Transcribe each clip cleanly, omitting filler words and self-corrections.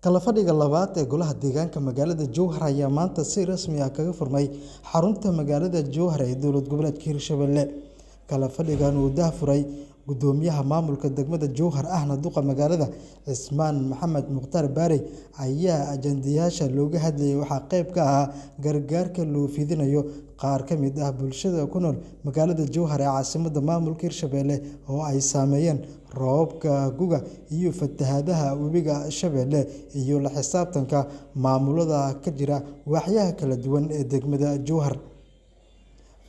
kala fadhiga labaad ee golaha deegaanka magaalada Jowhar ayaa maanta si rasmi ah kaga furmay xarunta magaalada Jowhar ee dowlad goboleedka Hirshabelle. Kala fadhigan uu daahfuray gudoomiyaha maamulka degmada Jowhar ahna duqa magaalada Cismaan Maxamed Mukhtaar Baarey ayaa ajandayaasha looga hadlayay waxaa qayb ka ah gargaarka loo fidinayo qaar ka mid ah bulshada ku nool magaalada Jowhar ee caasimadda maamulka Hirshabelle oo ay saameeyeen roobabka guga iyo fatahaadaha webiga Shabeelle iyo la xisaabtanka maamulada ka jira waaxyaha kala duwan ee degmada Jowhar.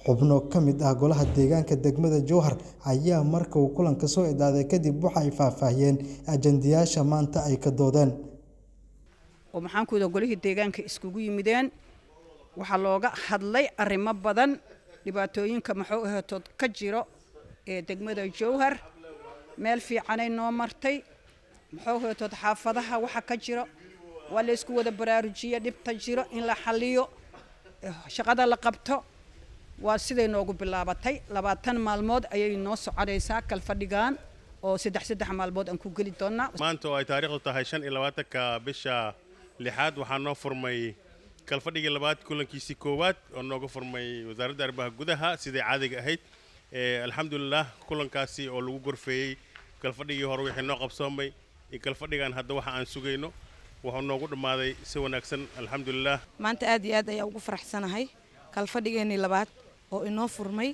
xubno ka mid ah golaha deegaanka degmada Jowhar ayaa marka uu kulanka soo idaaday kadib waxa ay faahfaahiyeen ajandayaasha maanta ay ka doodeen. oo maxaan ku golihii deegaanka iskugu yimideen waxa looga hadlay arrimo badan dhibaatooyinka maxuu ahatood ka jiro ee degmada Jowhar meel fiican ay noo martay maxuu ahatood xaafadaha waxa ka jiro waa la isku wada baraarujiye dhibta jiro in la xalliyo shaqada la qabto waa siday noogu bilaabatay 20 maalmood ayay noo soconaysaa kal fadhigan oo 3 maalmood aan ku gali doonaa maanta oo ay taariikhdu tahay 25ka bisha 6 waxaa noo furmay kal fadhigii labaad kulankiisii koowaad oo nooga furmay wasaaradda arrimaha gudaha sidii caadiga ahayd alxamdulillah kulankaasi oo lagu gorfeeyay kal fadhigii hore wixii noo qabsoomay kal fadhigan hadda waxa aan sugayno waxa noogu dhamaaday si wanaagsan alxamdulillah maanta aad iyo aad ayaan ugu faraxsanahay kal fadhigeennii labaad oo inoo furmay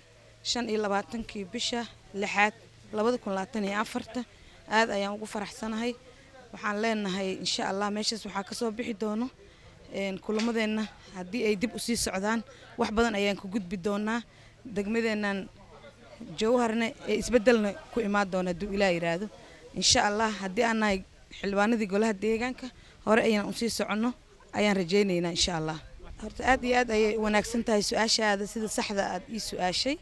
25kii bisha 6 2024 aad ayaan ugu faraxsanahay waxaan leenahay insha Allah meeshaas waxa ka soo bixi doono kulamadeena hadii ay dib u sii socdaan wax badan ayaan ku gudbi doonaa degmadeenan Jowharna ee isbedelna ku imaan doona duu Ilaahay yiraahdo insha Allah hadii aan nahay xilwaanadii golaha deegaanka hore ayaan u sii socono ayaan rajaynaynaa insha Allah horta aad iyo aad ayay wanaagsan tahay su'aashaada sida saxda aad ii su'aashay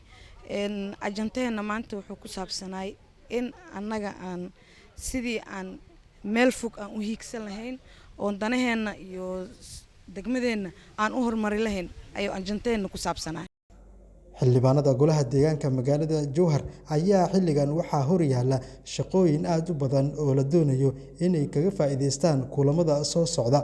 ajanteena maanta wuxuu ku saabsanay in annaga aan sidii aan meel fog aan u hiigsan lahayn oo danaheena iyo degmadeena aan u horumari lahayn ayuu ajanteena ku saabsanay xildhibaanada golaha deegaanka magaalada Jowhar ayaa xilligan waxaa hor yaala shaqooyin aad u badan oo la doonayo inay kaga faa'iideystaan kulamada soo socda.